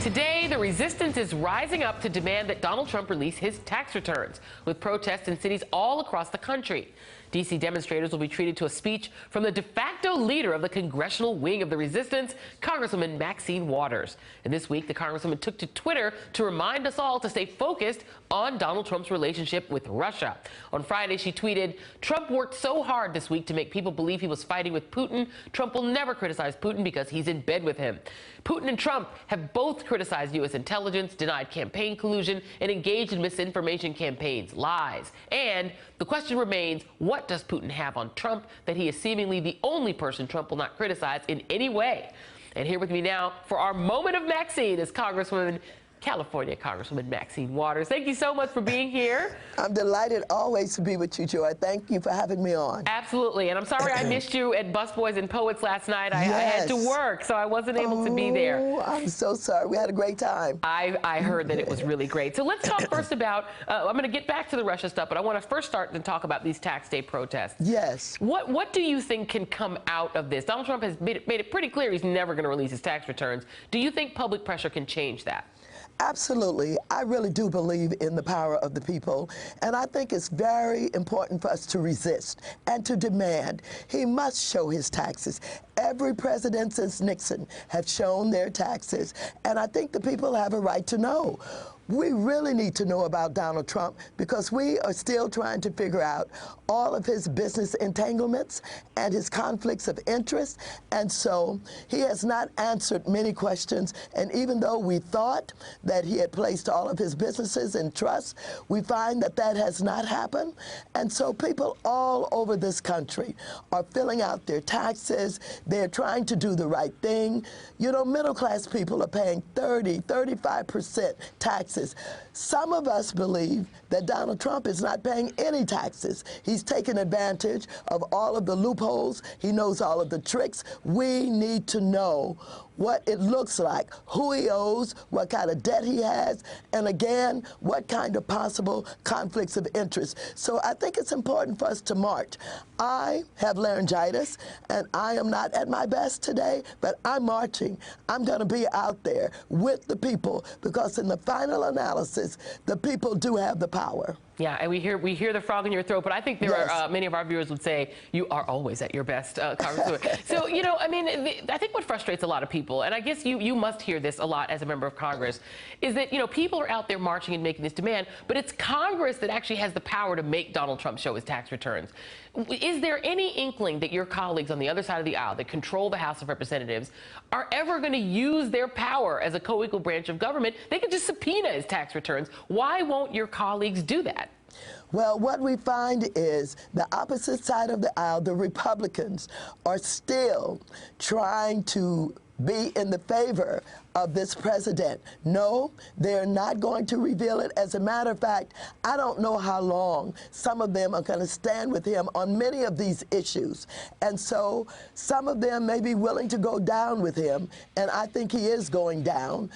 Today, the resistance is rising up to demand that Donald Trump release his tax returns, with protests in cities all across the country. D.C. demonstrators will be treated to a speech from the de facto leader of the congressional wing of the resistance, Congresswoman Maxine Waters. And this week, the Congresswoman took to Twitter to remind us all to stay focused on Donald Trump's relationship with Russia. On Friday, she tweeted, "Trump worked so hard this week to make people believe he was fighting with Putin. Trump will never criticize Putin because he's in bed with him. Putin and Trump have both criticized U.S. intelligence, denied campaign collusion, and engaged in misinformation campaigns, lies. And the question remains, what does Putin have on Trump that he is seemingly the only person Trump will not criticize in any way?" And here with me now for our moment of Maxine is California Congresswoman Maxine Waters. Thank you so much for being here. I'm delighted always to be with you, Joy. Thank you for having me on. Absolutely. And I'm sorry I missed you at Busboys and Poets last night. I had to work, so I wasn't able to be there. Oh, I'm so sorry. We had a great time. I heard that it was really great. So let's talk first about, I'm going to get back to the Russia stuff, but I want to first start and talk about these tax day protests. Yes. What do you think can come out of this? Donald Trump has made it pretty clear he's never going to release his tax returns. Do you think public pressure can change that? Absolutely. I really do believe in the power of the people, and I think it's very important for us to resist and to demand. He must show his taxes. Every president since Nixon have shown their taxes, and I think the people have a right to know. We really need to know about Donald Trump because we are still trying to figure out all of his business entanglements and his conflicts of interest. And so he has not answered many questions. And even though we thought that he had placed all of his businesses in trust, we find that that has not happened. And so people all over this country are filling out their taxes. They're trying to do the right thing. You know, middle-class people are paying 30, 35% taxes. Some of us believe that Donald Trump is not paying any taxes. He's taken advantage of all of the loopholes. He knows all of the tricks. We need to know what it looks like, who he owes, what kind of debt he has, and again, what kind of possible conflicts of interest. So I think it's important for us to march. I have laryngitis, and I am not at my best today, but I'm marching. I'm going to be out there with the people because in the final analysis, the people do have the power. Yeah, and we hear the frog in your throat, but I think there are many of our viewers would say you are always at your best, Congresswoman. So, you know, I mean, I think what frustrates a lot of people, and I guess you must hear this a lot as a member of Congress, is that, you know, people are out there marching and making this demand, but it's Congress that actually has the power to make Donald Trump show his tax returns. Is there any inkling that your colleagues on the other side of the aisle that control the House of Representatives are ever going to use their power as a co-equal branch of government? They could just subpoena his tax returns. Why won't your colleagues do that? Well, what we find is the opposite side of the aisle, the Republicans, are still trying to be in the favor of this president. No, they're not going to reveal it. As a matter of fact, I don't know how long some of them are going to stand with him on many of these issues. And so some of them may be willing to go down with him, and I think he is going down.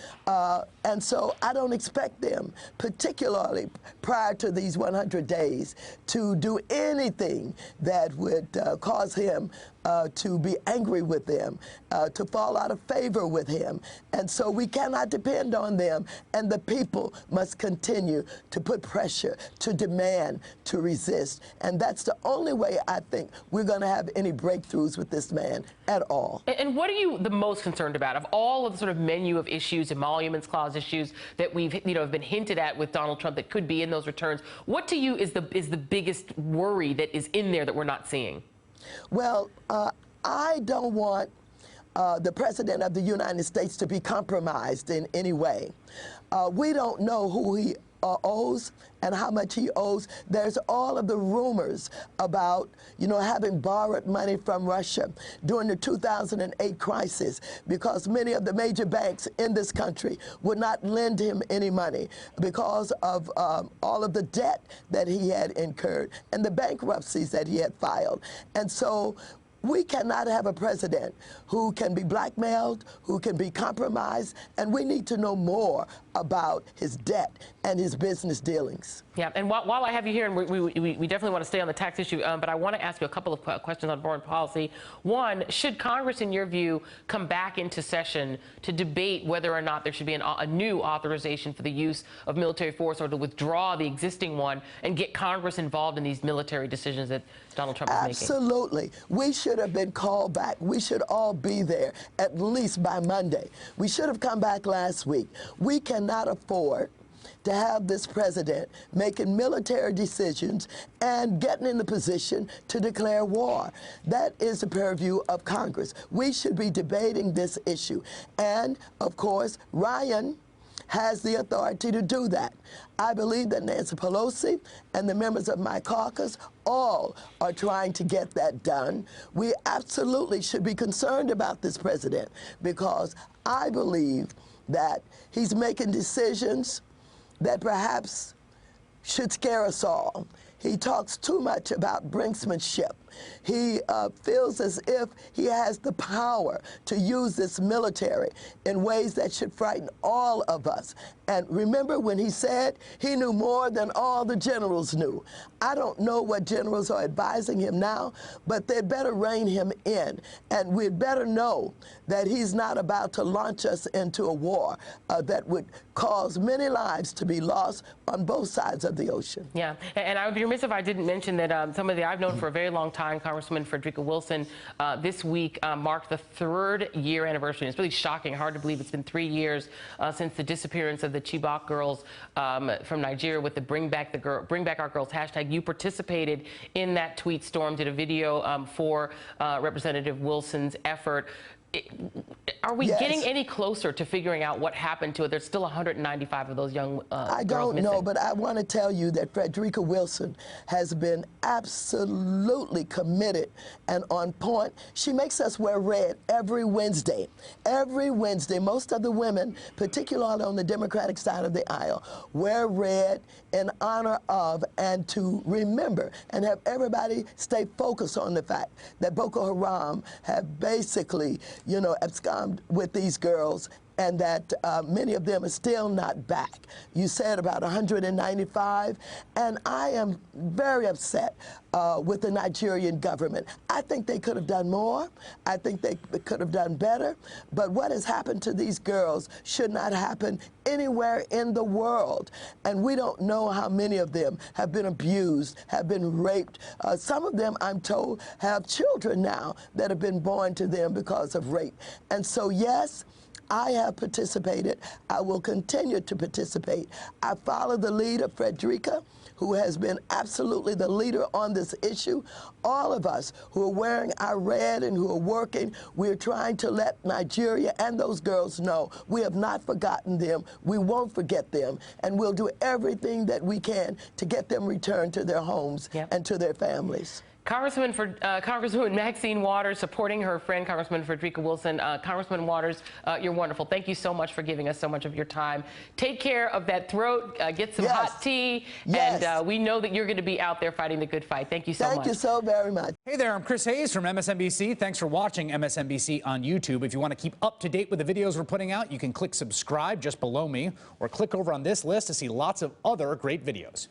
And so I don't expect them, particularly prior to these 100 days, to do anything that would cause him to be angry with them, to fall out of favor with him. And so we cannot depend on them, and the people must continue to put pressure, to demand, to resist. And that's the only way I think we're going to have any breakthroughs with this man at all. And what are you the most concerned about of all of the sort of menu of issues, emoluments clause issues that we've, you know, have been hinted at with Donald Trump that could be in those returns? What to you is the biggest worry that is in there that we're not seeing? Well, I don't want the President of the United States to be compromised in any way. We don't know who he owes and how much he owes. There's all of the rumors about, you know, having borrowed money from Russia during the 2008 crisis because many of the major banks in this country would not lend him any money because of all of the debt that he had incurred and the bankruptcies that he had filed. And so We cannot have a president who can be blackmailed, who can be compromised, and we need to know more about his debt and his business dealings. Yeah, and while I have you here, and we definitely want to stay on the tax issue, but I want to ask you a couple of questions on foreign policy. One, should Congress, in your view, come back into session to debate whether or not there should be a new authorization for the use of military force, or to withdraw the existing one and get Congress involved in these military decisions that Donald Trump is making? Absolutely. We should have been called back. We should all be there at least by Monday. We should have come back last week. We cannot afford to have this president making military decisions and getting in the position to declare war. That is the purview of Congress. We should be debating this issue. And, of course, Ryan has the authority to do that. I believe that Nancy Pelosi and the members of my caucus all are trying to get that done. We absolutely should be concerned about this president, because I believe that he's making decisions that perhaps should scare us all. He talks too much about brinksmanship. He feels as if he has the power to use this military in ways that should frighten all of us. And remember when he said he knew more than all the generals knew. I don't know what generals are advising him now, but they'd better rein him in. And we'd better know that he's not about to launch us into a war that would cause many lives to be lost on both sides of the ocean. Yeah, and I would be remiss if I didn't mention that somebody I've known for a very long time, Congresswoman Frederica Wilson, this week marked the 3rd year anniversary. It's really shocking, hard to believe it's been 3 years since the disappearance of the Chibok girls from Nigeria with the Bring Back Our Girls hashtag. You participated in that tweet storm, did a video for Representative Wilson's effort. Are we getting any closer to figuring out what happened to it? There's still 195 of those young girls I don't know, but I want to tell you that Frederica Wilson has been absolutely committed and on point. She makes us wear red every Wednesday. Every Wednesday, most of the women, particularly on the Democratic side of the aisle, wear red in honor of and to remember and have everybody stay focused on the fact that Boko Haram have basically, you know, absconded with these girls, and that many of them are still not back. You said about 195, and I am very upset with the Nigerian government. I think they could have done more. I think they could have done better. But what has happened to these girls should not happen anywhere in the world. And we don't know how many of them have been abused, have been raped. Some of them, I'm told, have children now that have been born to them because of rape. And so, yes, I have participated. I will continue to participate. I follow the lead of Frederica, who has been absolutely the leader on this issue. All of us who are wearing our red and who are working, we're trying to let Nigeria and those girls know we have not forgotten them. We won't forget them. And we'll do everything that we can to get them returned to their homes and to their families. Congresswoman Maxine Waters supporting her friend, Congressman Frederica Wilson. Congressman Waters, you're wonderful. Thank you so much for giving us so much of your time. Take care of that throat, get some hot tea, and we know that you're going to be out there fighting the good fight. Thank you so much. Thank you so very much. Hey there, I'm Chris Hayes from MSNBC. Thanks for watching MSNBC on YouTube. If you want to keep up to date with the videos we're putting out, you can click subscribe just below me, or click over on this list to see lots of other great videos.